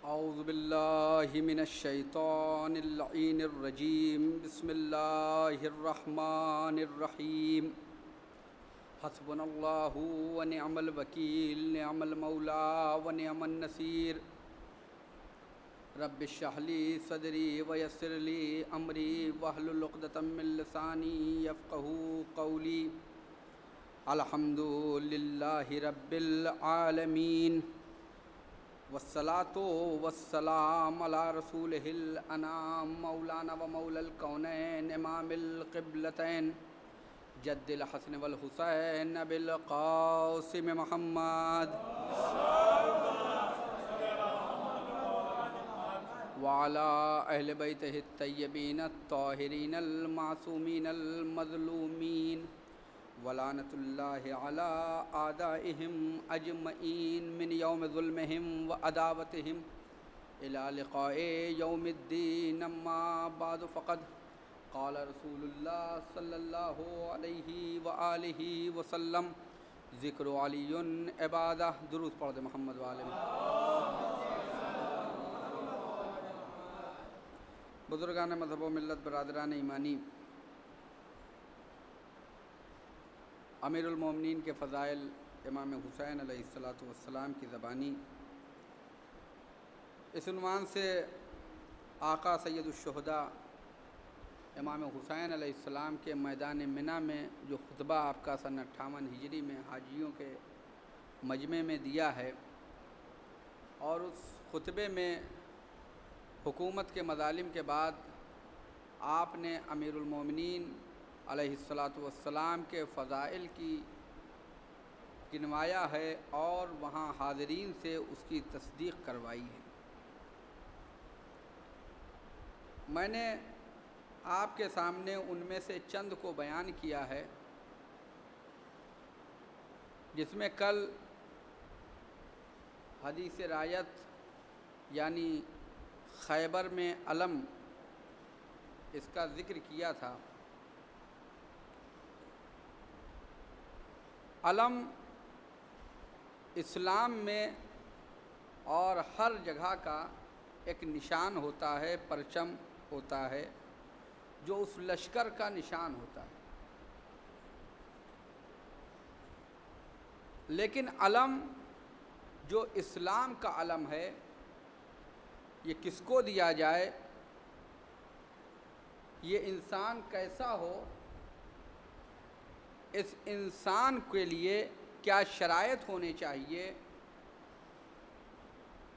اعوذ باللہ من الشیطان اللعین الرجیم بسم اللہ الرحمن الرحیم حسبنا اللہ ونعم الوکیل نعم المولا ونعم النصیر رب اشرح لی صدری ویسر لی امری واحلل عقدۃ من لسانی یفقہوا قولی الحمد للہ رب العالمین والصلاة والسلام علی رسولہ الانام مولانا و مولا الکونین امام القبلتین جد الحسن والحسین ابی القاسم محمد وعلی اہل بیتہ الطیبین الطاہرین المعصومین المظلومین ولعنت اللہ علی اعدائہم اجمعین من یوم ظلمہم و عداوتہم الی لقاء یوم الدین اما بعد فقد قال رسول اللہ صلی اللہ علیہ وآلہ وسلم ذکر علی عبادہ درود پڑھ دے محمد والے بزرگان مذہب و ملت برادران ایمانی امیر المومنین کے فضائل امام حسین علیہ السلام کی زبانی اس عنوان سے آقا سید الشہداء امام حسین علیہ السلام کے میدان منی میں جو خطبہ آپ کا سن 58 ہجری میں حاجیوں کے مجمع میں دیا ہے، اور اس خطبے میں حکومت کے مظالم کے بعد آپ نے امیر المومنین علیہ السلام کے فضائل کی گنوایا ہے اور وہاں حاضرین سے اس کی تصدیق کروائی ہے۔ میں نے آپ کے سامنے ان میں سے چند کو بیان کیا ہے، جس میں کل حدیث رایت یعنی خیبر میں علم اس کا ذکر کیا تھا۔ علم اسلام میں اور ہر جگہ کا ایک نشان ہوتا ہے، پرچم ہوتا ہے، جو اس لشکر کا نشان ہوتا ہے۔ لیکن علم جو اسلام کا علم ہے، یہ کس کو دیا جائے، یہ انسان کیسا ہو، اس انسان کے لیے کیا شرائط ہونے چاہیے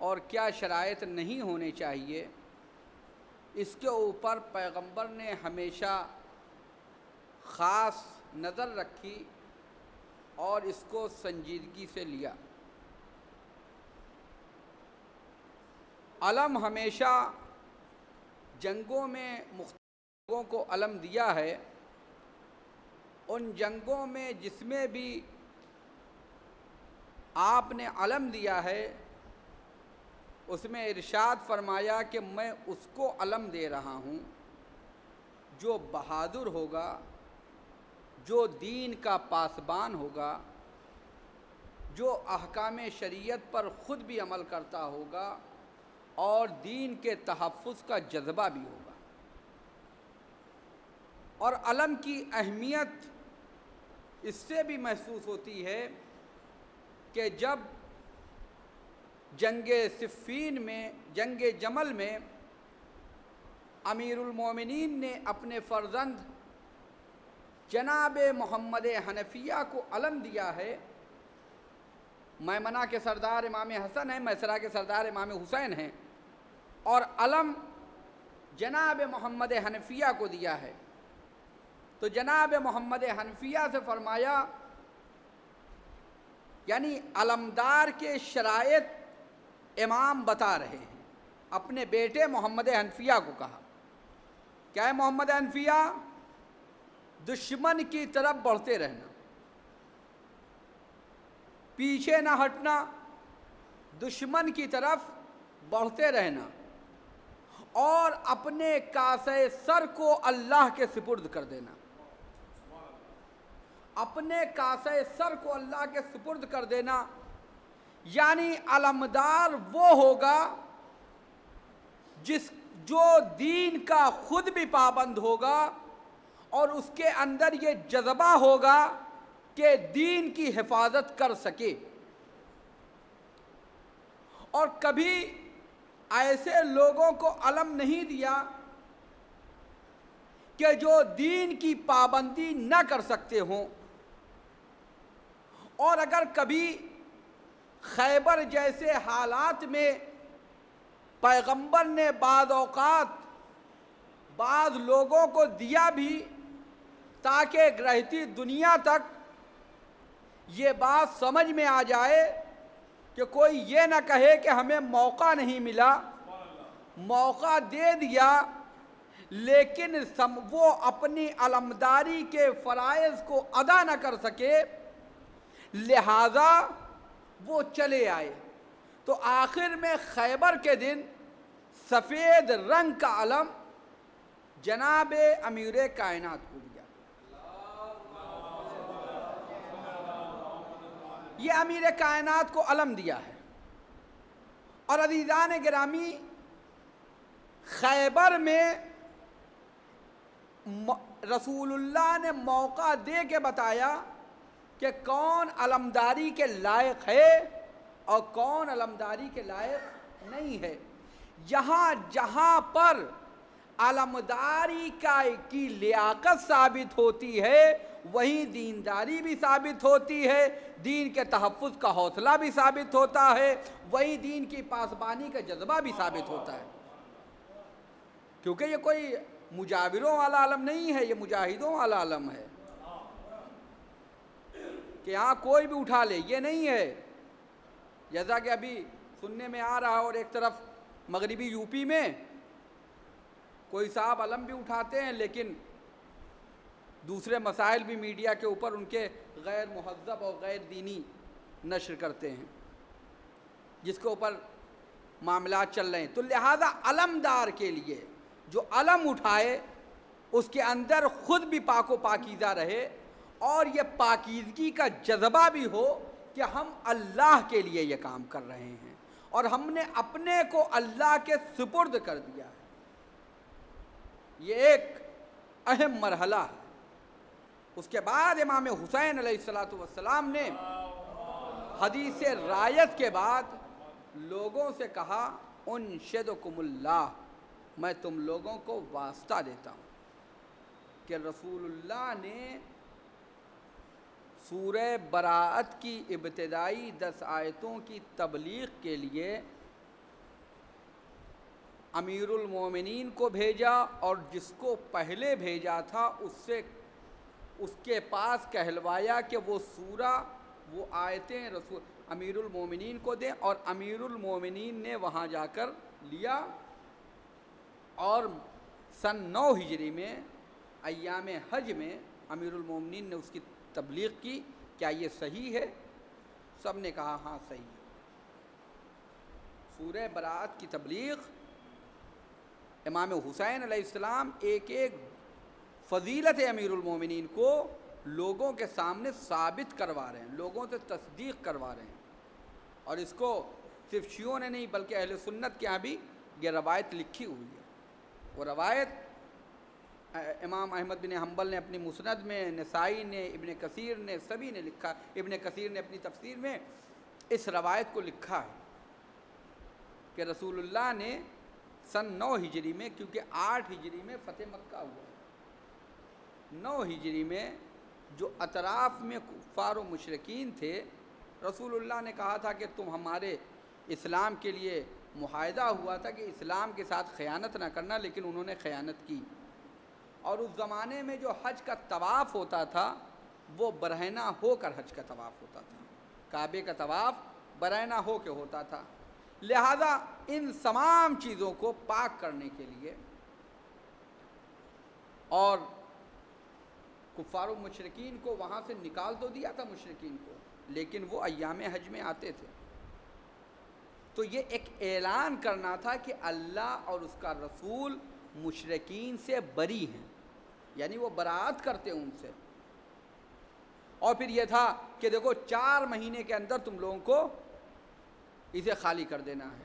اور کیا شرائط نہیں ہونے چاہیے، اس کے اوپر پیغمبر نے ہمیشہ خاص نظر رکھی اور اس کو سنجیدگی سے لیا۔ علم ہمیشہ جنگوں میں مختلف لوگوں کو علم دیا ہے، ان جنگوں میں جس میں بھی آپ نے علم دیا ہے، اس میں ارشاد فرمایا کہ میں اس کو علم دے رہا ہوں جو بہادر ہوگا، جو دین کا پاسبان ہوگا، جو احکام شریعت پر خود بھی عمل کرتا ہوگا اور دین کے تحفظ کا جذبہ بھی ہوگا۔ اور علم کی اہمیت اس سے بھی محسوس ہوتی ہے کہ جب جنگ صفین میں، جنگ جمل میں امیر المومنین نے اپنے فرزند جناب محمد حنفیہ کو علم دیا ہے، میمنہ کے سردار امام حسن ہیں، میسرہ کے سردار امام حسین ہیں، اور علم جناب محمد حنفیہ کو دیا ہے، تو جناب محمد حنفیہ سے فرمایا، یعنی علمدار کے شرائط امام بتا رہے ہیں، اپنے بیٹے محمد حنفیہ کو کہا، کیا ہے محمد حنفیہ؟ دشمن کی طرف بڑھتے رہنا، پیچھے نہ ہٹنا، دشمن کی طرف بڑھتے رہنا، اور اپنے کاسے سر کو اللہ کے سپرد کر دینا، اپنے کاسے سر کو اللہ کے سپرد کر دینا، یعنی علمدار وہ ہوگا جو دین کا خود بھی پابند ہوگا اور اس کے اندر یہ جذبہ ہوگا کہ دین کی حفاظت کر سکے، اور کبھی ایسے لوگوں کو علم نہیں دیا کہ جو دین کی پابندی نہ کر سکتے ہوں، اور اگر کبھی خیبر جیسے حالات میں پیغمبر نے بعض اوقات بعض لوگوں کو دیا بھی تاکہ رہتی دنیا تک یہ بات سمجھ میں آ جائے کہ کوئی یہ نہ کہے کہ ہمیں موقع نہیں ملا، موقع دے دیا لیکن وہ اپنی علمداری کے فرائض کو ادا نہ کر سکے، لہذا وہ چلے آئے۔ تو آخر میں خیبر کے دن سفید رنگ کا علم جناب امیر کائنات کو دیا۔ یہ امیر کائنات کو علم دیا ہے۔ اور عزیزان گرامی، خیبر میں رسول اللہ نے موقع دے کے بتایا کہ کون علمداری کے لائق ہے اور کون علمداری کے لائق نہیں ہے۔ جہاں پر علمداری کی لیاقت ثابت ہوتی ہے وہیں دینداری بھی ثابت ہوتی ہے، دین کے تحفظ کا حوصلہ بھی ثابت ہوتا ہے، وہیں دین کی پاسبانی کا جذبہ بھی ثابت ہوتا ہے، کیونکہ یہ کوئی مجاوروں والا علم نہیں ہے، یہ مجاہدوں والا علم ہے کہ یہاں کوئی بھی اٹھا لے، یہ نہیں ہے۔ جیسا کہ ابھی سننے میں آ رہا ہے، اور ایک طرف مغربی یو پی میں کوئی صاحب علم بھی اٹھاتے ہیں لیکن دوسرے مسائل بھی میڈیا کے اوپر ان کے غیر مہذب اور غیر دینی نشر کرتے ہیں جس کے اوپر معاملات چل رہے ہیں۔ تو لہذا علمدار کے لیے جو علم اٹھائے اس کے اندر خود بھی پاک و پاکیزہ رہے اور یہ پاکیزگی کا جذبہ بھی ہو کہ ہم اللہ کے لیے یہ کام کر رہے ہیں اور ہم نے اپنے کو اللہ کے سپرد کر دیا ہے۔ یہ ایک اہم مرحلہ ہے۔ اس کے بعد امام حسین علیہ السلام نے حدیث رایت کے بعد لوگوں سے کہا انشدکم اللہ، میں تم لوگوں کو واسطہ دیتا ہوں کہ رسول اللہ نے سورہ براءت کی ابتدائی 10 آیتوں کی تبلیغ کے لیے امیر المومنین کو بھیجا، اور جس کو پہلے بھیجا تھا اس کے پاس کہلوایا کہ وہ سورہ وہ آیتیں رسول امیر المومنین کو دیں، اور امیر المومنین نے وہاں جا کر لیا، اور سن 9 ہجری میں ایام حج میں امیر المومنین نے اس کی تبلیغ کی۔ کیا یہ صحیح ہے؟ سب نے کہا ہاں صحیح ہے۔ سورہ براءت کی تبلیغ امام حسین علیہ السلام ایک فضیلت امیر المومنین کو لوگوں کے سامنے ثابت کروا رہے ہیں، لوگوں سے تصدیق کروا رہے ہیں، اور اس کو صرف شیعوں نے نہیں بلکہ اہل سنت کے یہاں بھی یہ روایت لکھی ہوئی ہے۔ وہ روایت امام احمد بن حنبل نے اپنی مسند میں، نسائی نے، ابن کثیر نے، سبھی نے لکھا۔ ابن کثیر نے اپنی تفسیر میں اس روایت کو لکھا ہے کہ رسول اللہ نے سن 9 ہجری میں، کیونکہ 8 ہجری میں فتح مکہ ہوا، 9 ہجری میں جو اطراف میں کفار و مشرکین تھے، رسول اللہ نے کہا تھا کہ تم ہمارے اسلام کے لیے معاہدہ ہوا تھا کہ اسلام کے ساتھ خیانت نہ کرنا، لیکن انہوں نے خیانت کی۔ اور اس زمانے میں جو حج کا طواف ہوتا تھا وہ برہنہ ہو کر حج کا طواف ہوتا تھا، کعبے کا طواف برہنہ ہو کے ہوتا تھا، لہذا ان تمام چیزوں کو پاک کرنے کے لیے اور کفار و مشرکین کو وہاں سے نکال تو دیا تھا مشرکین کو، لیکن وہ ایام حج میں آتے تھے، تو یہ ایک اعلان کرنا تھا کہ اللہ اور اس کا رسول مشرکین سے بری ہیں، یعنی وہ براءت کرتے ان سے۔ اور پھر یہ تھا کہ دیکھو 4 مہینے کے اندر تم لوگوں کو اسے خالی کر دینا ہے۔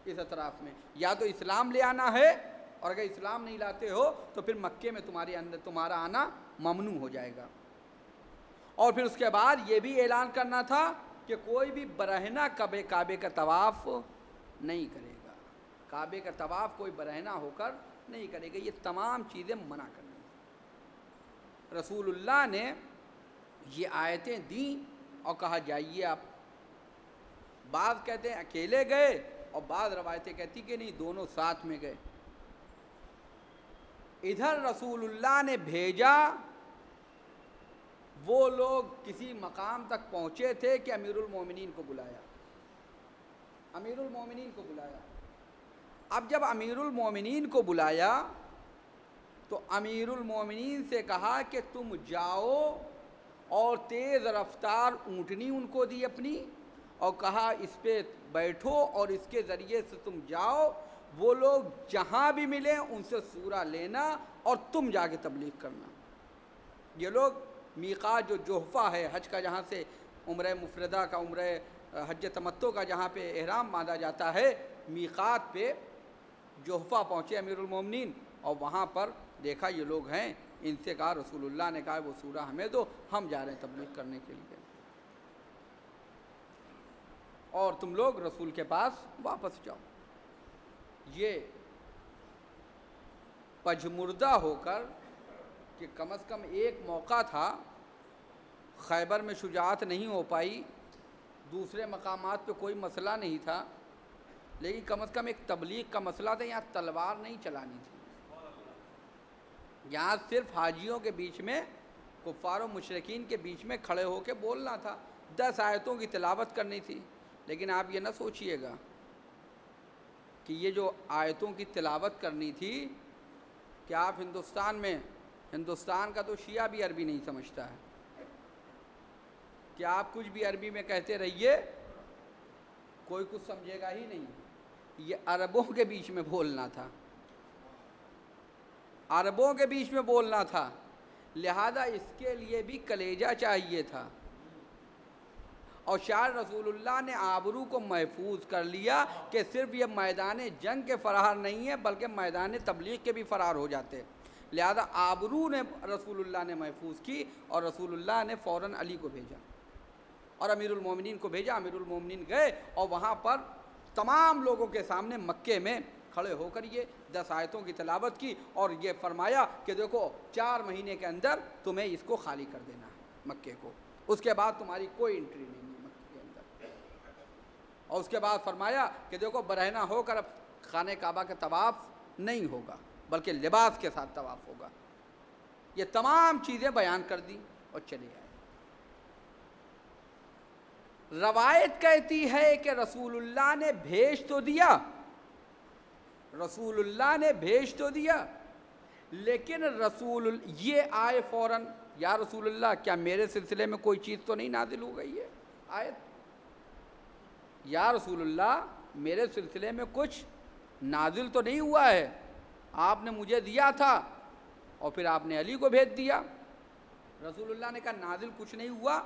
اس اطراف میں، یا تو اسلام لے آنا ہے، اور اگر اسلام نہیں لاتے ہو تو پھر مکے میں تمہارا آنا ممنوع ہو جائے گا۔ اور پھر اس کے بعد یہ بھی اعلان کرنا تھا کہ کوئی بھی برہنہ کعبے کا طواف نہیں کرے گا، کعبے کا طواف کوئی برہنہ ہو کر نہیں کرے گا، یہ تمام چیزیں منع کرنی تھیں۔ رسول اللہ نے یہ آیتیں دیں اور کہا جائیے آپ۔ بعض کہتے ہیں اکیلے گئے، اور بعض روایتیں کہتی کہ نہیں دونوں ساتھ میں گئے۔ ادھر رسول اللہ نے بھیجا، وہ لوگ کسی مقام تک پہنچے تھے کہ امیر المومنین کو بلایا، امیر المومنین کو بلایا۔ اب جب امیر المومنین کو بلایا تو امیر المومنین سے کہا کہ تم جاؤ، اور تیز رفتار اونٹنی ان کو دی اپنی، اور کہا اس پہ بیٹھو اور اس کے ذریعے سے تم جاؤ، وہ لوگ جہاں بھی ملیں ان سے سورہ لینا اور تم جا کے تبلیغ کرنا۔ یہ لوگ میقات جو جوحفہ ہے حج کا، جہاں سے عمرہ مفردہ کا، عمرہ حج تمتع کا جہاں پہ احرام باندھا جاتا ہے، میقات پہ جوحفہ پہنچے امیر المومنین، اور وہاں پر دیکھا یہ لوگ ہیں، ان سے کہا، رسول اللہ نے کہا وہ سورہ ہمیں دو، ہم جا رہے ہیں تبلیغ کرنے کے لیے، اور تم لوگ رسول کے پاس واپس جاؤ۔ یہ پجمردہ ہو کر کہ کم از کم ایک موقع تھا، خیبر میں شجاعت نہیں ہو پائی، دوسرے مقامات پہ کوئی مسئلہ نہیں تھا، لیکن کم از کم ایک تبلیغ کا مسئلہ تھا، یہاں تلوار نہیں چلانی تھی، یہاں صرف حاجیوں کے بیچ میں، کفار و مشرکین کے بیچ میں کھڑے ہو کے بولنا تھا، 10 آیتوں کی تلاوت کرنی تھی۔ لیکن آپ یہ نہ سوچئے گا کہ یہ جو آیتوں کی تلاوت کرنی تھی، کہ آپ ہندوستان کا تو شیعہ بھی عربی نہیں سمجھتا ہے، کہ آپ کچھ بھی عربی میں کہتے رہیے کوئی کچھ سمجھے گا ہی نہیں، یہ عربوں کے بیچ میں بولنا تھا، عربوں کے بیچ میں بولنا تھا، لہذا اس کے لیے بھی کلیجہ چاہیے تھا، اور شاید رسول اللہ نے آبرو کو محفوظ کر لیا کہ صرف یہ میدان جنگ کے فرار نہیں ہے بلکہ میدان تبلیغ کے بھی فرار ہو جاتے، لہذا آبرو نے رسول اللہ نے محفوظ کی، اور رسول اللہ نے فوراً علی کو بھیجا اور امیر المومنین کو بھیجا۔ امیر المومنین گئے اور وہاں پر تمام لوگوں کے سامنے مکے میں کھڑے ہو کر یہ 10 آیتوں کی تلاوت کی، اور یہ فرمایا کہ دیکھو 4 مہینے کے اندر تمہیں اس کو خالی کر دینا ہے مکے کو، اس کے بعد تمہاری کوئی انٹری نہیں ہے مکے کے اندر، اور اس کے بعد فرمایا کہ دیکھو برہنہ ہو کر اب خانہ کعبہ کا طواف نہیں ہوگا بلکہ لباس کے ساتھ طواف ہوگا۔ یہ تمام چیزیں بیان کر دی اور چلے آئے۔ روایت کہتی ہے کہ رسول اللہ نے بھیج تو دیا، رسول اللہ نے بھیج تو دیا، لیکن یہ آئے فوراً، یا رسول اللہ کیا میرے سلسلے میں کوئی چیز تو نہیں نازل ہو گئی ہے آیت؟ یا رسول اللہ میرے سلسلے میں کچھ نازل تو نہیں ہوا ہے، آپ نے مجھے دیا تھا اور پھر آپ نے علی کو بھیج دیا۔ رسول اللہ نے کہا نازل کچھ نہیں ہوا،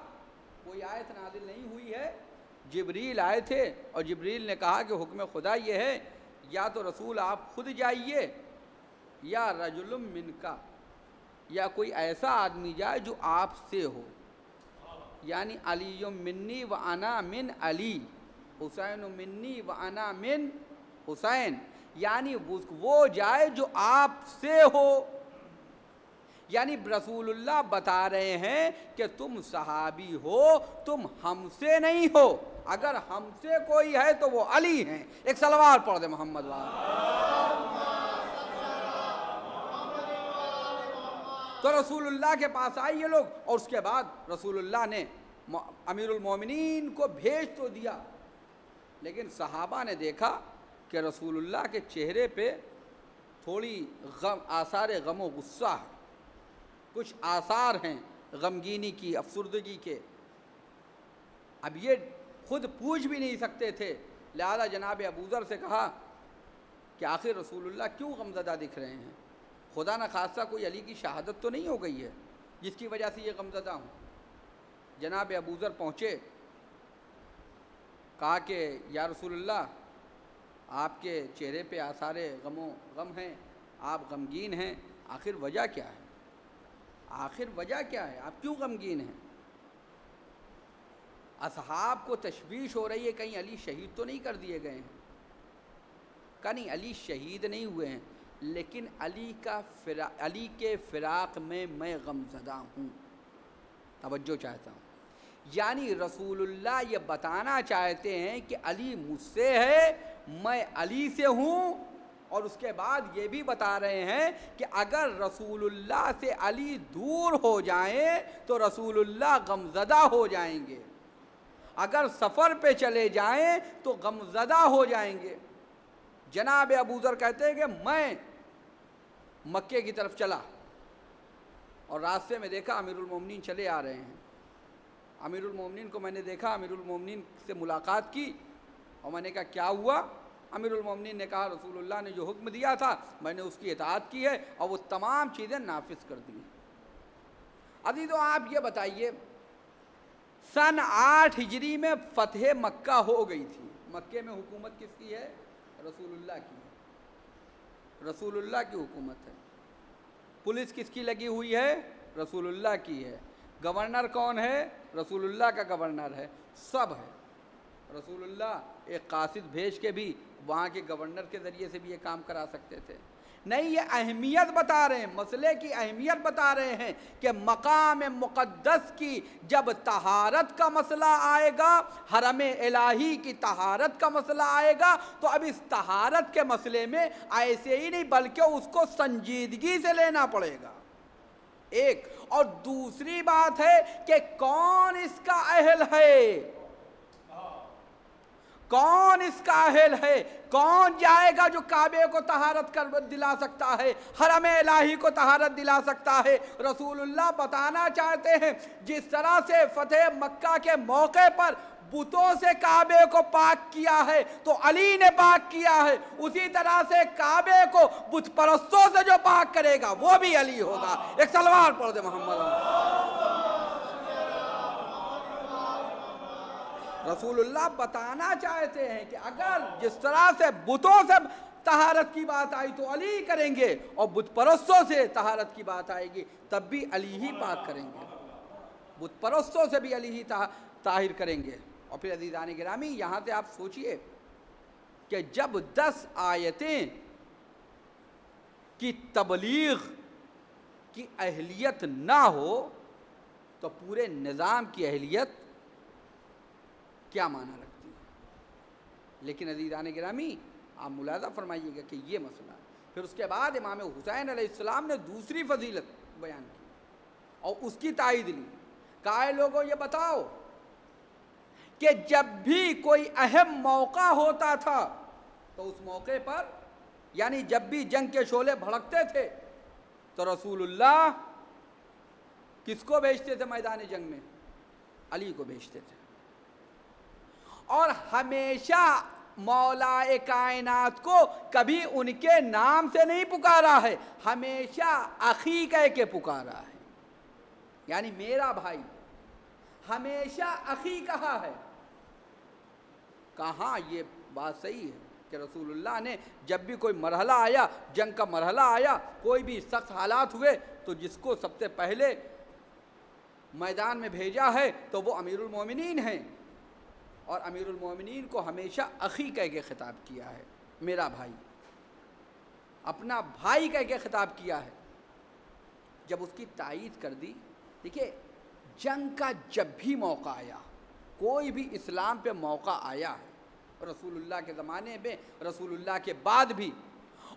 کوئی آیت نازل نہیں ہوئی ہے، جبریل آئے تھے اور جبریل نے کہا کہ حکم خدا یہ ہے، یا تو رسول آپ خود جائیے، یا رجل من کا، یا کوئی ایسا آدمی جائے جو آپ سے ہو، یعنی علی منی و انا من علی، حسین منی و انا من حسین، یعنی وہ جائے جو آپ سے ہو، یعنی رسول اللہ بتا رہے ہیں کہ تم صحابی ہو، تم ہم سے نہیں ہو، اگر ہم سے کوئی ہے تو وہ علی ہیں۔ ایک صلوات پڑھ دے محمد تو رسول اللہ کے پاس آئے یہ لوگ، اور اس کے بعد رسول اللہ نے امیر المومنین کو بھیج تو دیا، لیکن صحابہ نے دیکھا کہ رسول اللہ کے چہرے پہ تھوڑی آثار غم و غصہ ہے، کچھ آثار ہیں غمگینی کی، افسردگی کے۔ اب یہ خود پوچھ بھی نہیں سکتے تھے، لہذا جناب ابوذر سے کہا کہ آخر رسول اللہ کیوں غمزدہ دکھ رہے ہیں؟ خدا نہ خواستہ کوئی علی کی شہادت تو نہیں ہو گئی ہے جس کی وجہ سے یہ غمزدہ ہوں؟ جناب ابوذر پہنچے، کہا کہ یا رسول اللہ آپ کے چہرے پہ آثار غم ہیں، آپ غمگین ہیں، آخر وجہ کیا ہے؟ آخر وجہ کیا ہے؟ آپ کیوں غمگین ہیں؟ اصحاب کو تشویش ہو رہی ہے کہیں علی شہید تو نہیں کر دیے گئے ہیں؟ کہیں علی شہید نہیں ہوئے ہیں، لیکن علی کے فراق میں غم زدہ ہوں۔ توجہ چاہتا ہوں، یعنی رسول اللہ یہ بتانا چاہتے ہیں کہ علی مجھ سے ہے، میں علی سے ہوں، اور اس کے بعد یہ بھی بتا رہے ہیں کہ اگر رسول اللہ سے علی دور ہو جائیں تو رسول اللہ غمزدہ ہو جائیں گے، اگر سفر پہ چلے جائیں تو غمزدہ ہو جائیں گے۔ جناب ابو ذر کہتے ہیں کہ میں مکے کی طرف چلا اور راستے میں دیکھا امیر المومنین چلے آ رہے ہیں، امیر المومنین کو میں نے دیکھا، امیر المومنین سے ملاقات کی اور میں نے کہا کیا ہوا؟ امیر المومنین نے کہا رسول اللہ نے جو حکم دیا تھا میں نے اس کی اطاعت کی ہے اور وہ تمام چیزیں نافذ کر دی ہیں۔ عزیزو آپ یہ بتائیے، سن 8 ہجری میں فتح مکہ ہو گئی تھی، مکے میں حکومت کس کی ہے؟ رسول اللہ کی ہے، رسول اللہ کی حکومت ہے۔ پولیس کس کی لگی ہوئی ہے؟ رسول اللہ کی ہے۔ گورنر کون ہے؟ رسول اللہ کا گورنر ہے، سب ہے۔ رسول اللہ ایک قاصد بھیج کے بھی وہاں کے گورنر کے ذریعے سے بھی یہ کام کرا سکتے تھے۔ نہیں، یہ اہمیت بتا رہے ہیں، مسئلے کی اہمیت بتا رہے ہیں کہ مقام مقدس کی جب طہارت کا مسئلہ آئے گا، حرم الہی کی طہارت کا مسئلہ آئے گا، تو اب اس طہارت کے مسئلے میں ایسے ہی نہیں بلکہ اس کو سنجیدگی سے لینا پڑے گا، ایک۔ اور دوسری بات ہے کہ کون اس کا اہل ہے، کون اس کا اہل ہے، کون جائے گا جو کعبے کو طہارت کر دلا سکتا ہے، حرم الہی کو طہارت دلا سکتا ہے؟ رسول اللہ بتانا چاہتے ہیں جس طرح سے فتح مکہ کے موقع پر بتوں سے کعبے کو پاک کیا ہے تو علی نے پاک کیا ہے، اسی طرح سے کعبے کو بت پرستوں سے جو پاک کرے گا وہ بھی علی ہوگا۔ ایک سلوات پڑھ دے محمد۔ رسول اللہ بتانا چاہتے ہیں کہ اگر جس طرح سے بتوں سے طہارت کی بات آئی تو علی کریں گے، اور بت پرستوں سے طہارت کی بات آئے گی تب بھی علی ہی پاک کریں گے، بت پرستوں سے بھی علی ہی طاہر کریں گے۔ اور پھر عزیزان گرامی یہاں سے آپ سوچئے کہ جب 10 آیتیں کی تبلیغ کی اہلیت نہ ہو تو پورے نظام کی اہلیت کیا معنی رکھتی ہے؟ لیکن عزیزان گرامی آپ ملاحظہ فرمائیے گا کہ یہ مسئلہ، پھر اس کے بعد امام حسین علیہ السلام نے دوسری فضیلت بیان کی اور اس کی تائید لی۔ کہا لوگوں یہ بتاؤ کہ جب بھی کوئی اہم موقع ہوتا تھا تو اس موقع پر، یعنی جب بھی جنگ کے شعلے بھڑکتے تھے تو رسول اللہ کس کو بھیجتے تھے میدان جنگ میں؟ علی کو بھیجتے تھے، اور ہمیشہ مولا کائنات کو کبھی ان کے نام سے نہیں پکارا ہے، ہمیشہ اخی کہہ کے پکارا ہے، یعنی میرا بھائی، ہمیشہ اخی کہا ہے۔ کہاں یہ بات صحیح ہے کہ رسول اللہ نے جب بھی کوئی مرحلہ آیا، جنگ کا مرحلہ آیا، کوئی بھی سخت حالات ہوئے تو جس کو سب سے پہلے میدان میں بھیجا ہے تو وہ امیر المومنین ہیں، اور امیر المومنین کو ہمیشہ اخی کہہ کے خطاب کیا ہے، میرا بھائی، اپنا بھائی کہہ کے خطاب کیا ہے۔ جب اس کی تائید کر دی، دیکھیے جنگ کا جب بھی موقع آیا، کوئی بھی اسلام پہ موقع آیا ہے، رسول اللہ کے زمانے میں، رسول اللہ کے بعد بھی،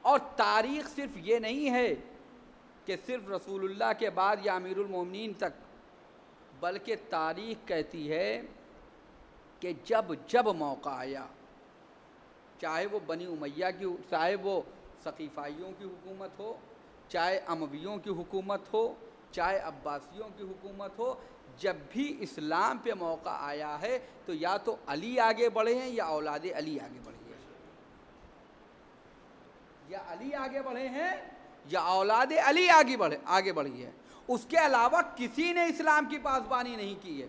اور تاریخ صرف یہ نہیں ہے کہ صرف رسول اللہ کے بعد یا امیر المومنین تک، بلکہ تاریخ کہتی ہے کہ جب موقع آیا، چاہے وہ بنی امیہ کی، چاہے وہ ثقیفائیوں کی حکومت ہو، چاہے امویوں کی حکومت ہو، چاہے عباسیوں کی حکومت ہو، جب بھی اسلام پہ موقع آیا ہے تو یا تو علی آگے بڑھے ہیں یا اولاد علی آگے بڑھی ہے، یا علی آگے بڑھے ہیں یا اولاد علی آگے بڑھی ہے، اس کے علاوہ کسی نے اسلام کی پاسبانی نہیں کی ہے۔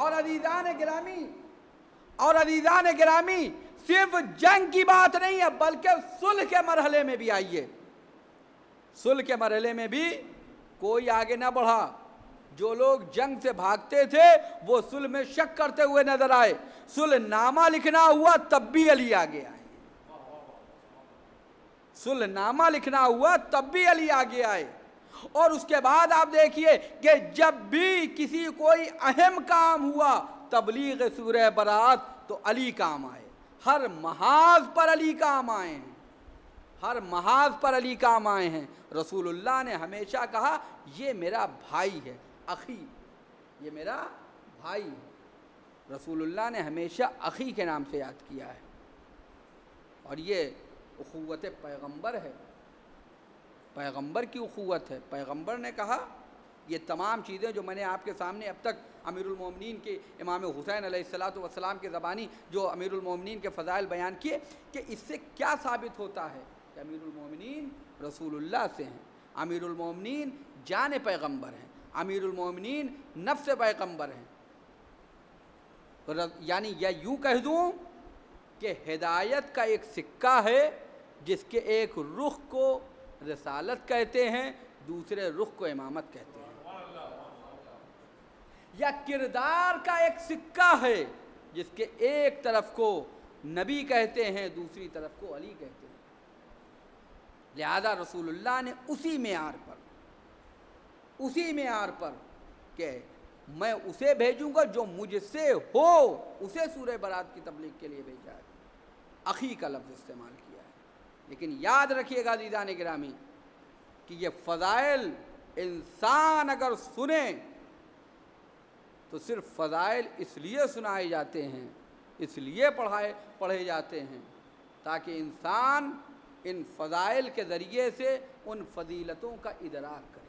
اور عزیزان گرامی صرف جنگ کی بات نہیں ہے بلکہ صلح کے مرحلے میں بھی آئیے. صلح کے مرحلے میں بھی کوئی آگے نہ بڑھا. جو لوگ جنگ سے بھاگتے تھے وہ صلح میں شک کرتے ہوئے نظر آئے. صلح نامہ لکھنا ہوا تب بھی علی آگے آئے. صلح نامہ لکھنا ہوا تب بھی علی آگے آئے. اور اس کے بعد آپ دیکھیے کہ جب بھی کسی کوئی اہم کام ہوا تبلیغ سورہ برات تو علی کام آئے. ہر محاذ پر علی کام آئے ہیں. ہر محاذ پر علی کام آئے ہیں. رسول اللہ نے ہمیشہ کہا یہ میرا بھائی ہے، اخی، یہ میرا بھائی ہے. رسول اللہ نے ہمیشہ اخی کے نام سے یاد کیا ہے. اور یہ اخوت پیغمبر ہے، پیغمبر کی اخوت ہے. پیغمبر نے کہا یہ تمام چیزیں جو میں نے آپ کے سامنے اب تک امیر المومنین کے امام حسین علیہ السلام کے زبانی جو امیر المومنین کے فضائل بیان کیے کہ اس سے کیا ثابت ہوتا ہے کہ امیر المومنین رسول اللہ سے ہیں، امیر المومنین جان پیغمبر ہیں، امیر المومنین نفس پیغمبر ہیں. یعنی یہ یوں کہہ دوں کہ ہدایت کا ایک سکہ ہے جس کے ایک رخ کو رسالت کہتے ہیں، دوسرے رخ کو امامت کہتے ہیں. یا کردار کا ایک سکہ ہے جس کے ایک طرف کو نبی کہتے ہیں، دوسری طرف کو علی کہتے ہیں. لہذا رسول اللہ نے اسی معیار پر کہ میں اسے بھیجوں گا جو مجھ سے ہو، اسے سورہ برات کی تبلیغ کے لیے بھیجا ہے. اخی کا لفظ استعمال کیا ہے. لیکن یاد رکھیے گا عزیزان گرامی کہ یہ فضائل انسان اگر سنے تو صرف فضائل اس لیے سنائے جاتے ہیں، اس لیے پڑھے جاتے ہیں تاکہ انسان ان فضائل کے ذریعے سے ان فضیلتوں کا ادراک کرے.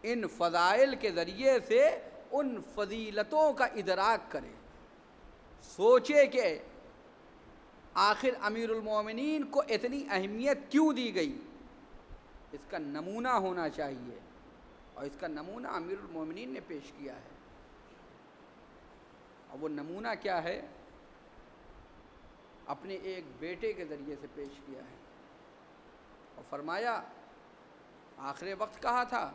ان فضائل کے ذریعے سے ان فضیلتوں کا ادراک کرے. سوچے کہ آخر امیر المومنین کو اتنی اہمیت کیوں دی گئی. اس کا نمونہ ہونا چاہیے اور اس کا نمونہ امیر المومنین نے پیش کیا ہے. اور وہ نمونہ کیا ہے؟ اپنے ایک بیٹے کے ذریعے سے پیش کیا ہے. اور فرمایا آخر وقت کہا تھا،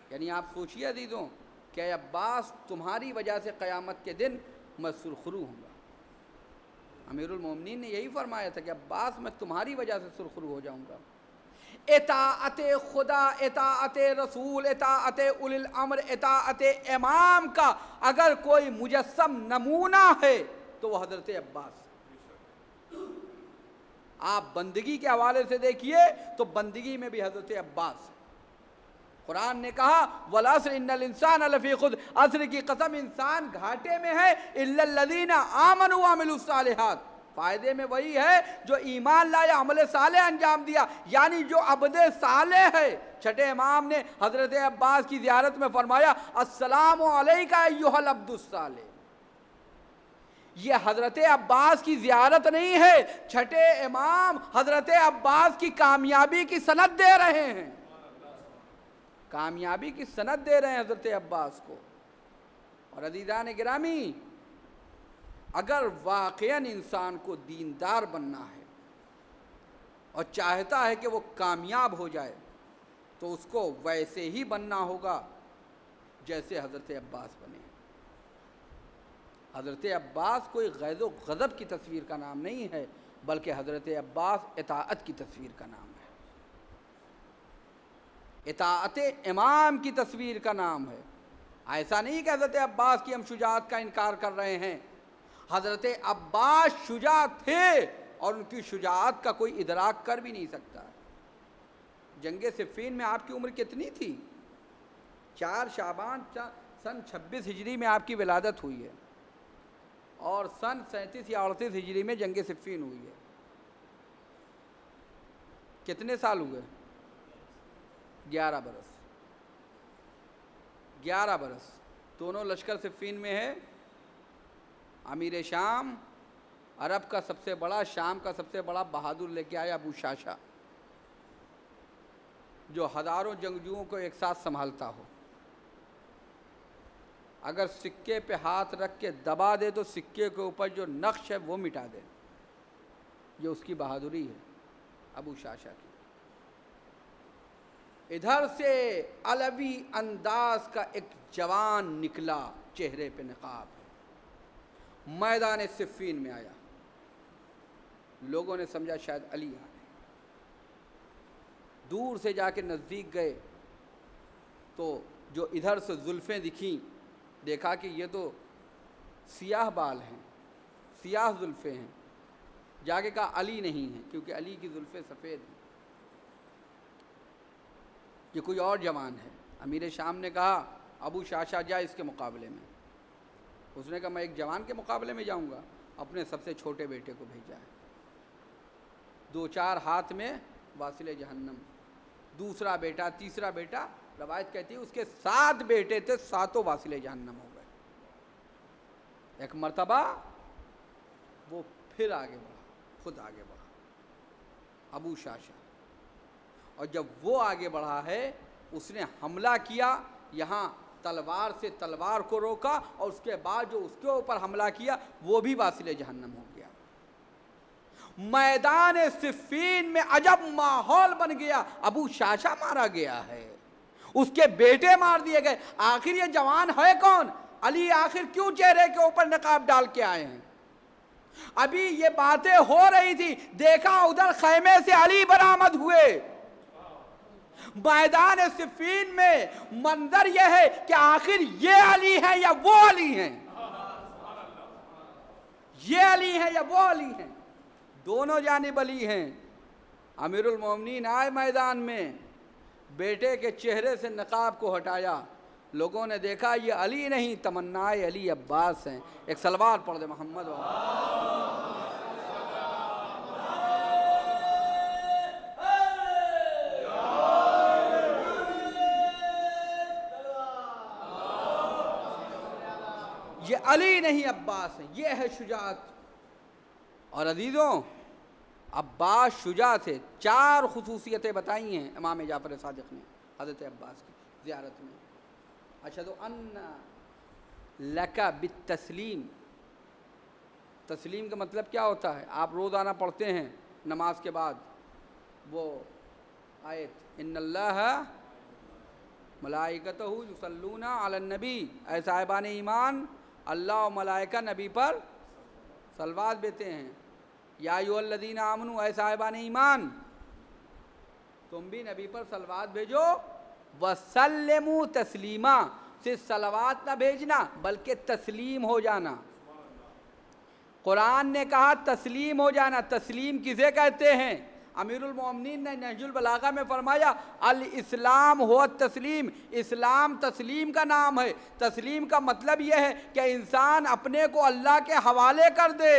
یعنی آپ سوچیے عزیزوں کہ اے عباس تمہاری وجہ سے قیامت کے دن میں سرخرو ہوں گا. امیر المومنین نے یہی فرمایا تھا کہ عباس میں تمہاری وجہ سے سرخرو ہو جاؤں گا. اطاعت خدا، اطاعت رسول، اطاعت اولی الامر، اطاعت امام کا اگر کوئی مجسم نمونہ ہے تو وہ حضرت عباس. آپ بندگی کے حوالے سے دیکھیے تو بندگی میں بھی حضرت عباس. قرآن نے کہا وَالْعَصْرِ إِنَّ الْإِنسَانَ لَفِي خُسْرٍ، عصر کی قسم انسان گھاٹے میں ہے، إِلَّا الَّذِينَ آمَنُوا وَعَمِلُوا الصَّالِحَاتِ، فائدے میں وہی ہے جو ایمان لائے، عمل صالح انجام دیا. یعنی جو عبد صالح ہے. چھٹے امام نے حضرت عباس کی زیارت میں فرمایا السلام علیکہ ایھا العبد الصالح. یہ حضرت عباس کی زیارت نہیں ہے، چھٹے امام حضرت عباس کی کامیابی کی سند دے رہے ہیں. کامیابی کی سند دے رہے ہیں حضرت عباس کو. اور عزیزان گرامی اگر واقعاً انسان کو دیندار بننا ہے اور چاہتا ہے کہ وہ کامیاب ہو جائے تو اس کو ویسے ہی بننا ہوگا جیسے حضرت عباس بنے. حضرت عباس کوئی غیظ و غضب کی تصویر کا نام نہیں ہے بلکہ حضرت عباس اطاعت کی تصویر کا نام ہے، اطاعت امام کی تصویر کا نام ہے. ایسا نہیں کہ حضرت عباس کی ہم شجاعت کا انکار کر رہے ہیں. حضرت عباس شجاع تھے اور ان کی شجاعت کا کوئی ادراک کر بھی نہیں سکتا. جنگ صفین میں آپ کی عمر کتنی تھی؟ 4 شعبان سن 26 ہجری میں آپ کی ولادت ہوئی ہے اور سن 37 یا 38 ہجری میں جنگ صفین ہوئی ہے. کتنے سال ہوئے؟ 11 برس. 11 برس. دونوں لشکر صفین میں ہے. امیر شام عرب کا سب سے بڑا، شام کا سب سے بڑا بہادر لے کے آیا ابو شاشا، جو ہزاروں جنگجوؤں کو ایک ساتھ سنبھالتا ہو. اگر سکے پہ ہاتھ رکھ کے دبا دے تو سکے کے اوپر جو نقش ہے وہ مٹا دے. یہ اس کی بہادری ہے ابو شاشا کی. ادھر سے علوی انداز کا ایک جوان نکلا، چہرے پہ نقاب، میدان صفین میں آیا. لوگوں نے سمجھا شاید علی آ رہے. دور سے جا کے نزدیک گئے تو جو ادھر سے زلفیں دکھیں، دیکھا کہ یہ تو سیاہ بال ہیں، سیاہ زلفیں ہیں. جا کے کہا علی نہیں ہیں، کیونکہ علی کی زلفیں سفید ہیں، یہ کوئی اور جوان ہے. امیر شام نے کہا ابو شاشا جا اس کے مقابلے میں. اس نے کہا میں ایک جوان کے مقابلے میں جاؤں گا؟ اپنے سب سے چھوٹے بیٹے کو بھیجا ہے. 2-4 ہاتھ میں واصل جہنم. دوسرا بیٹا، تیسرا بیٹا، روایت کہتی ہے اس کے 7 بیٹے تھے، 7 واصل جہنم ہو گئے. ایک مرتبہ وہ پھر آگے بڑھا، خود آگے بڑھا ابو شاشا. اور جب وہ آگے بڑھا ہے اس نے حملہ کیا، یہاں تلوار سے تلوار کو روکا، اور اس کے بعد جو اس کے اوپر حملہ کیا وہ بھی واصل جہنم ہو گیا. میدان صفین میں عجب ماحول بن گیا. ابو شاشا مارا گیا ہے، اس کے بیٹے مار دیے گئے. آخر یہ جوان ہے کون؟ علی آخر کیوں چہرے کے اوپر نقاب ڈال کے آئے ہیں؟ ابھی یہ باتیں ہو رہی تھی، دیکھا ادھر خیمے سے علی برآمد ہوئے. میدان صفین میں منظر یہ ہے کہ آخر یہ علی ہیں یا وہ علی ہیں، یہ علی ہیں یا وہ علی ہیں. دونوں جانب علی ہیں. امیر المومنین آئے میدان میں، بیٹے کے چہرے سے نقاب کو ہٹایا. لوگوں نے دیکھا یہ علی نہیں، تمنائے علی عباس ہیں. ایک صلوات پڑھ دے محمد. یہ علی نہیں عباس ہیں، یہ ہے شجاعت. اور عزیزوں عباس شجاع تھے. 4 خصوصیتیں بتائی ہیں امام جعفر صادق نے حضرت عباس کی زیارت میں. اشہد ان لک بالتسلیم. تسلیم کا مطلب کیا ہوتا ہے؟ آپ روزانہ پڑھتے ہیں نماز کے بعد وہ آیت ان اللہ ملائکتہ یصلون علی النبی. اے صاحبان ایمان، اللہ و ملائکہ نبی پر صلوات بھیجتے ہیں. یا ایھا الذین آمنوا، اے صاحبان ایمان تم بھی نبی پر صلوات بھیجو. وسلموا تسلیما. صرف صلوات نہ بھیجنا بلکہ تسلیم ہو جانا. قرآن نے کہا تسلیم ہو جانا. تسلیم کسے کہتے ہیں؟ امیر المومنین نے نہج البلاغہ میں فرمایا الاسلام ہو التسلیم. اسلام تسلیم کا نام ہے. تسلیم کا مطلب یہ ہے کہ انسان اپنے کو اللہ کے حوالے کر دے،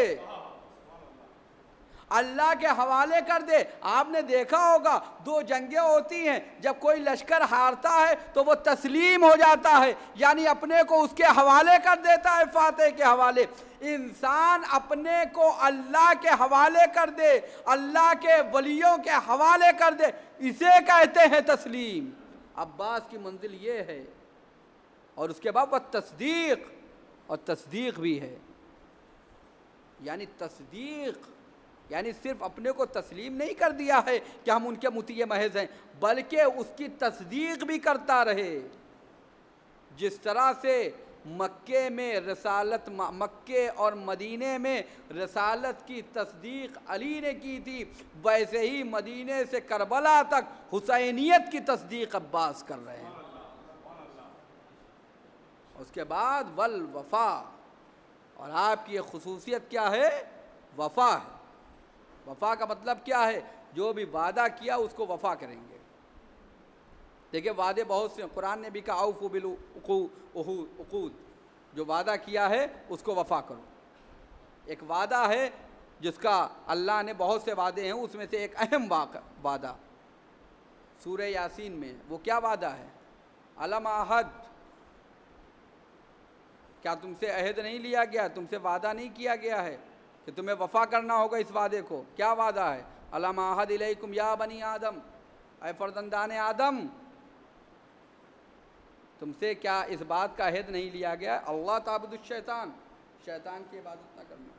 اللہ کے حوالے کر دے. آپ نے دیکھا ہوگا 2 جنگیں ہوتی ہیں، جب کوئی لشکر ہارتا ہے تو وہ تسلیم ہو جاتا ہے، یعنی اپنے کو اس کے حوالے کر دیتا ہے، فاتح کے حوالے. انسان اپنے کو اللہ کے حوالے کر دے، اللہ کے ولیوں کے حوالے کر دے، اسے کہتے ہیں تسلیم. عباس کی منزل یہ ہے. اور اس کے بعد وہ تصدیق، اور تصدیق بھی ہے. یعنی تصدیق یعنی صرف اپنے کو تسلیم نہیں کر دیا ہے کہ ہم ان کے مطیع محض ہیں، بلکہ اس کی تصدیق بھی کرتا رہے. جس طرح سے مکے میں رسالت، مکے اور مدینے میں رسالت کی تصدیق علی نے کی تھی، ویسے ہی مدینے سے کربلا تک حسینیت کی تصدیق عباس کر رہے ہیں. اس کے بعد والوفا. اور آپ کی یہ خصوصیت کیا ہے؟ وفا ہے. وفا کا مطلب کیا ہے؟ جو بھی وعدہ کیا اس کو وفا کریں گے. دیکھیں وعدے بہت سے ہیں. قرآن نے بھی کہا اوفوا بالعقود. جو وعدہ کیا ہے اس کو وفا کرو. ایک وعدہ ہے جس کا اللہ نے بہت سے وعدے ہیں، اس میں سے ایک اہم وعدہ سورہ یاسین میں. وہ کیا وعدہ ہے؟ الم عہد. کیا تم سے عہد نہیں لیا گیا؟ تم سے وعدہ نہیں کیا گیا ہے کہ تمہیں وفا کرنا ہوگا اس وعدے کو؟ کیا وعدہ ہے؟ الم عہد الیکم یا بنی آدم. اے فرزندان آدم، تم سے کیا اس بات کا عہد نہیں لیا گیا اللہ تعبد الشیطان، شیطان کی عبادت نہ کرنا؟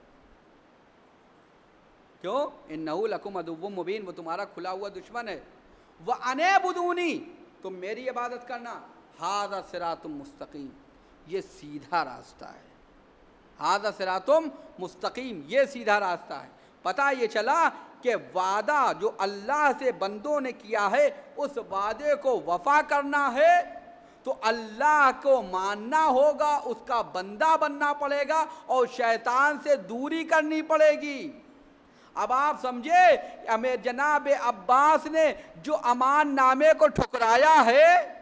کیوں؟ انہ لکم عدو مبین، وہ تمہارا کھلا ہوا دشمن ہے۔ وَأَنِ اعْبُدُونِی، تم میری عبادت کرنا۔ ھذا صراط مستقیم، یہ سیدھا راستہ ہے۔ ھذا صراط مستقیم، یہ سیدھا راستہ ہے۔ پتہ یہ چلا کہ وعدہ جو اللہ سے بندوں نے کیا ہے اس وعدے کو وفا کرنا ہے تو اللہ کو ماننا ہوگا، اس کا بندہ بننا پڑے گا اور شیطان سے دوری کرنی پڑے گی۔ اب آپ سمجھے ہمیں جناب عباس نے جو امان نامے کو ٹھکرایا ہے،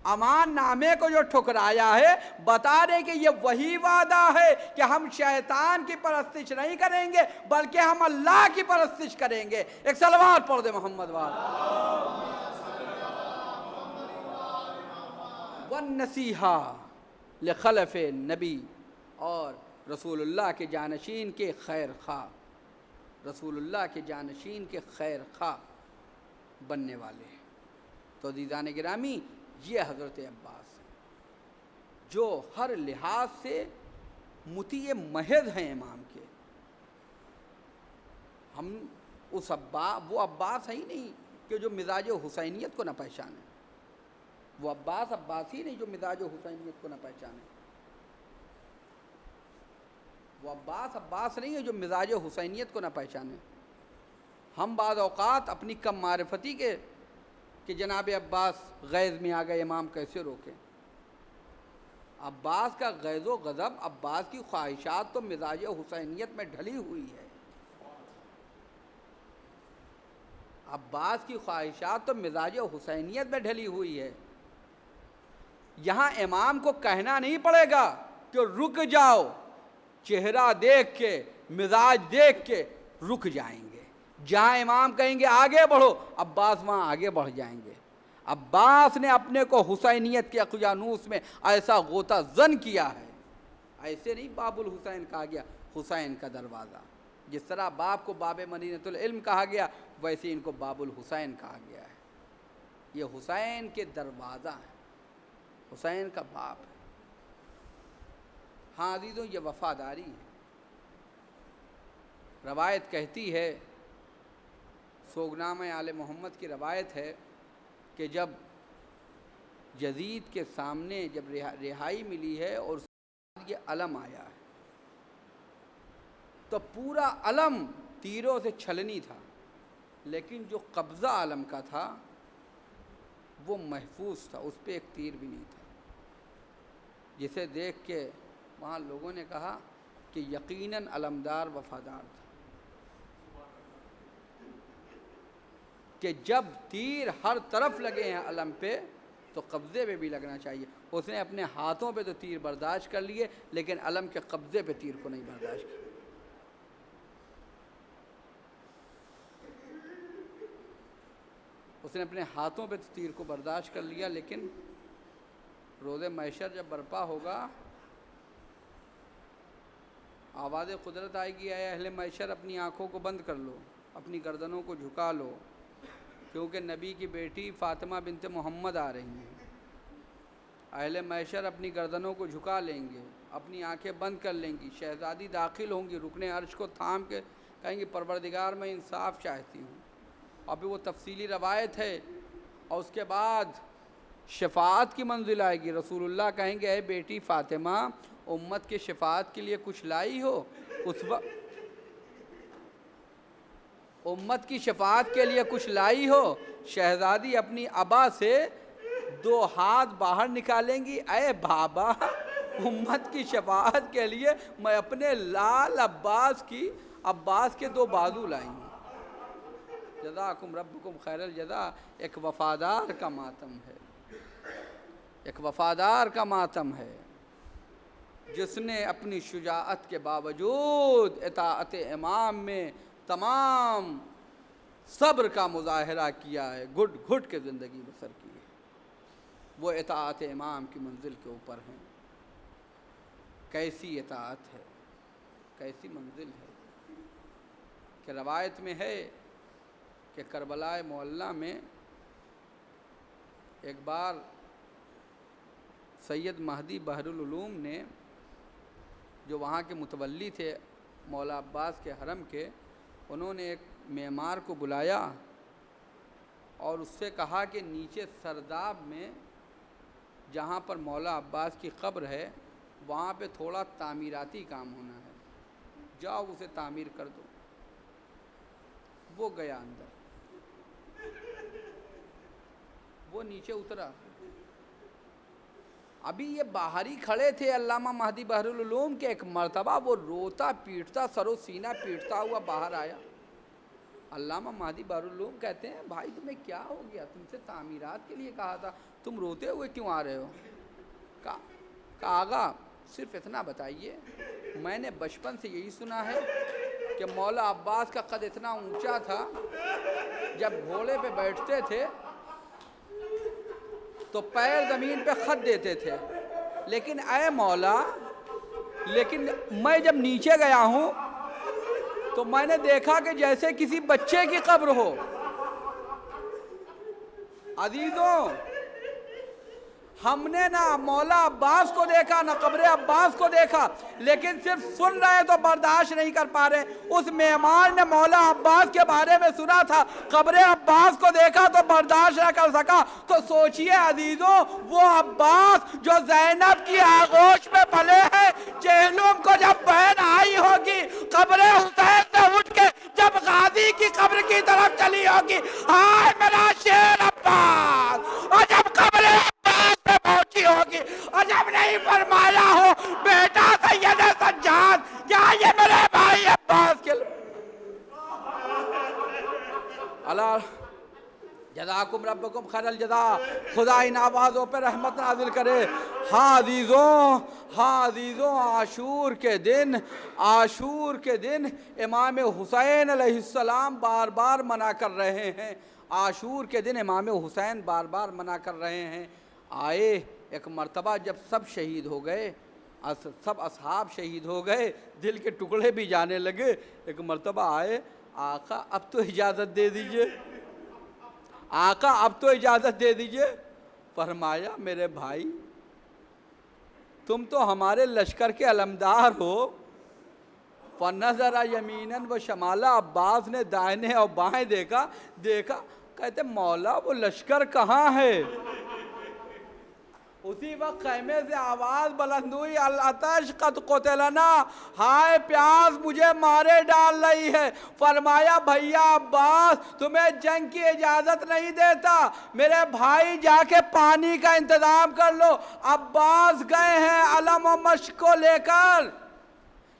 امان نامے کو جو ٹھکرایا ہے، بتا رہے کہ یہ وہی وعدہ ہے کہ ہم شیطان کی پرستش نہیں کریں گے بلکہ ہم اللہ کی پرستش کریں گے۔ ایک صلوات پڑھ دے محمد وال والنصیحہ لخلف نبی، اور رسول اللہ کے جانشین کے خیر خواہ، رسول اللہ کے جانشین کے خیر خواہ بننے والے ہیں۔ تو عزیزان گرامی، یہ حضرت عباس ہیں جو ہر لحاظ سے مطیع محض ہیں امام کے۔ ہم اس وہ عباس ہے ہی نہیں کہ جو مزاج حسینیت کو نہ پہچانے، وہ عباس ہی نہیں جو مزاج حسینیت کو نہ پہچانے، وہ عباس نہیں ہے جو مزاج حسینیت کو نہ پہچانے۔ ہم بعض اوقات اپنی کم معرفتی کے کہ جناب عباس غیظ میں آ گئے، امام کیسے روکیں؟ عباس کا غیظ و غضب، عباس کی خواہشات تو مزاج حسینیت میں ڈھلی ہوئی ہے۔ عباس کی خواہشات تو مزاج حسینیت میں ڈھلی ہوئی ہے۔ یہاں امام کو کہنا نہیں پڑے گا کہ رک جاؤ، چہرہ دیکھ کے، مزاج دیکھ کے رک جائیں گے۔ جہاں امام کہیں گے آگے بڑھو، عباس وہاں آگے بڑھ جائیں گے۔ عباس نے اپنے کو حسینیت کے اقیانوس میں ایسا غوطہ زن کیا ہے، ایسے نہیں باب الحسین کہا گیا، حسین کا دروازہ۔ جس طرح باب کو باب مدینۃ العلم کہا گیا، ویسے ان کو باب الحسین کہا گیا ہے۔ یہ حسین کے دروازہ ہیں، حسین کا باب ہے۔ ہاں عزیزوں، یہ وفاداری ہے۔ روایت کہتی ہے، سوگنامہ آل محمد کی روایت ہے کہ جب یزید کے سامنے جب رہائی ملی ہے اور یہ علم آیا ہے تو پورا علم تیروں سے چھلنی تھا، لیکن جو قبضہ علم کا تھا وہ محفوظ تھا، اس پہ ایک تیر بھی نہیں تھا، جسے دیکھ کے وہاں لوگوں نے کہا کہ یقیناً علمدار وفادار تھا، کہ جب تیر ہر طرف لگے ہیں علم پہ تو قبضے پہ بھی لگنا چاہیے۔ اس نے اپنے ہاتھوں پہ تو تیر برداشت کر لیے لیکن علم کے قبضے پہ تیر کو نہیں برداشت کیا۔ اس نے اپنے ہاتھوں پہ تو تیر کو برداشت کر لیا لیکن روز محشر جب برپا ہوگا، آواز قدرت آئے گی، اے اہل محشر اپنی آنکھوں کو بند کر لو، اپنی گردنوں کو جھکا لو، کیونکہ نبی کی بیٹی فاطمہ بنت محمد آ رہی ہیں۔ اہل محشر اپنی گردنوں کو جھکا لیں گے، اپنی آنکھیں بند کر لیں گی، شہزادی داخل ہوں گی، رکن عرش کو تھام کے کہیں گی پروردگار میں انصاف چاہتی ہوں۔ اور پھر وہ تفصیلی روایت ہے، اور اس کے بعد شفاعت کی منزل آئے گی۔ رسول اللہ کہیں گے اے بیٹی فاطمہ، امت کے شفاعت کے لیے کچھ لائی ہو؟ اس وقت امت کی شفاعت کے لیے کچھ لائی ہو؟ شہزادی اپنی ابا سے دو ہاتھ باہر نکالیں گی، اے بابا امت کی شفاعت کے لیے میں اپنے لال عباس کے دو بازو لائی ہوں۔ جزاکم ربکم خیر الجزا۔ ایک وفادار کا ماتم ہے، ایک وفادار کا ماتم ہے جس نے اپنی شجاعت کے باوجود اطاعت امام میں تمام صبر کا مظاہرہ کیا ہے، گھٹ گھٹ کے زندگی بسر کی ہے۔ وہ اطاعت امام کی منزل کے اوپر ہیں۔ کیسی اطاعت ہے، کیسی منزل ہے کہ روایت میں ہے کہ کربلا معلیٰ میں ایک بار سید مہدی بحر العلوم نے، جو وہاں کے متولی تھے مولا عباس کے حرم کے، انہوں نے ایک معمار کو بلایا اور اس سے کہا کہ نیچے سرداب میں جہاں پر مولا عباس کی قبر ہے وہاں پہ تھوڑا تعمیراتی کام ہونا ہے، جاؤ اسے تعمیر کر دو۔ وہ گیا اندر، وہ نیچے اترا، ابھی یہ باہر ہی کھڑے تھے علامہ مہدی بحر العلوم کے، ایک مرتبہ وہ روتا پیٹتا سر و سینہ پیٹتا ہوا باہر آیا۔ علامہ مہدی بحر العلوم کہتے ہیں بھائی تمہیں کیا ہو گیا، تم سے تعمیرات کے لیے کہا تھا، تم روتے ہوئے کیوں آ رہے ہو؟ کہا آغا صرف اتنا بتائیے، میں نے بچپن سے یہی سنا ہے کہ مولا عباس کا قد اتنا اونچا تھا، جب گھوڑے پہ بیٹھتے تھے تو پیر زمین پہ خط دیتے تھے، لیکن اے مولا، لیکن میں جب نیچے گیا ہوں تو میں نے دیکھا کہ جیسے کسی بچے کی قبر ہو۔ عزیزوں، ہم نے نہ مولا عباس کو دیکھا نہ قبر عباس کو دیکھا، لیکن صرف سن رہے تو برداشت نہیں کر پا رہے۔ اس معمار نے مولا عباس کے بارے میں سنا تھا، قبر عباس کو دیکھا تو برداشت نہ کر سکا۔ تو سوچئے عزیزوں، وہ عباس جو زینب کی آغوش میں پلے ہیں، جہنم کو جب بہن آئی ہوگی، قبر حسین سے اٹھ کے جب غازی کی قبر کی طرف چلی ہوگی، ہائے میرا شیر عباس، اور جب قبر عباس پہ پہنچی ہوگی، اور جب نہیں فرمایا ہو بیٹا سید سجاد کیا یہ میرے بھائی عباس کے اللہ جزاکم ربکم خیر الجزا، خدا ان آوازوں پہ رحمت نازل کرے۔ ہاں عزیزوں، عاشور کے دن امام حسین علیہ السلام بار بار منع کر رہے ہیں، عاشور کے دن امام حسین بار بار منع کر رہے ہیں۔ آئے ایک مرتبہ جب سب شہید ہو گئے، سب اصحاب شہید ہو گئے، دل کے ٹکڑے بھی جانے لگے، ایک مرتبہ آئے، آقا اب تو اجازت دے دیجئے، آقا اب تو اجازت دے دیجئے۔ فرمایا میرے بھائی تم تو ہمارے لشکر کے علمدار ہو۔ فَنَظَرَ يَمِينًا وَشَمَالًا، عباس نے دائیں اور بائیں دیکھا، کہتے مولا وہ لشکر کہاں ہے؟ اسی وقت خیمے سے آواز بلند ہوئی، العطش قد قتلنا، ہائے پیاس مجھے مارے ڈال رہی ہے۔ فرمایا بھیا عباس تمہیں جنگ کی اجازت نہیں دیتا، میرے بھائی جا کے پانی کا انتظام کر لو۔ عباس گئے ہیں علم و مشق کو لے کر،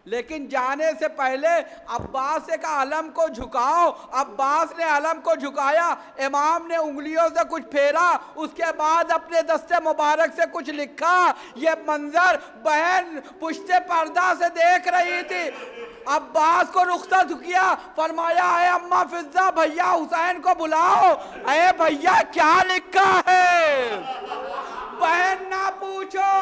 لیکن جانے سے پہلے عباس سے کہا علم کو جھکاؤ، عباس نے علم کو جھکایا، امام نے انگلیوں سے کچھ پھیرا، اس کے بعد اپنے دست مبارک سے کچھ لکھا۔ یہ منظر بہن پشت پردہ سے دیکھ رہی تھی۔ عباس کو رخصت کیا، فرمایا اے اماں فضہ بھیا حسین کو بلاؤ، اے بھیا کیا لکھا ہے؟ بہن نہ پوچھو،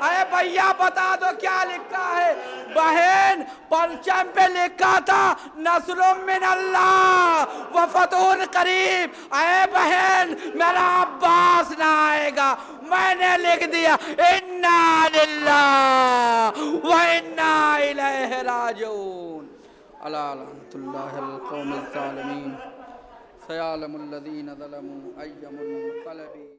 اے بھیا بتا دو کیا لکھا ہے؟ بہن پرچم پہ لکھا تھا نصر من اللہ وفتح قریب، اے بہن میرا عباس نہ آئے گا، میں نے لکھ دیا انا للہ وانا الیہ راجعون۔ الا لعنۃ اللہ القوم الظالمین، سیعلم الذین ظلموا ای منقلب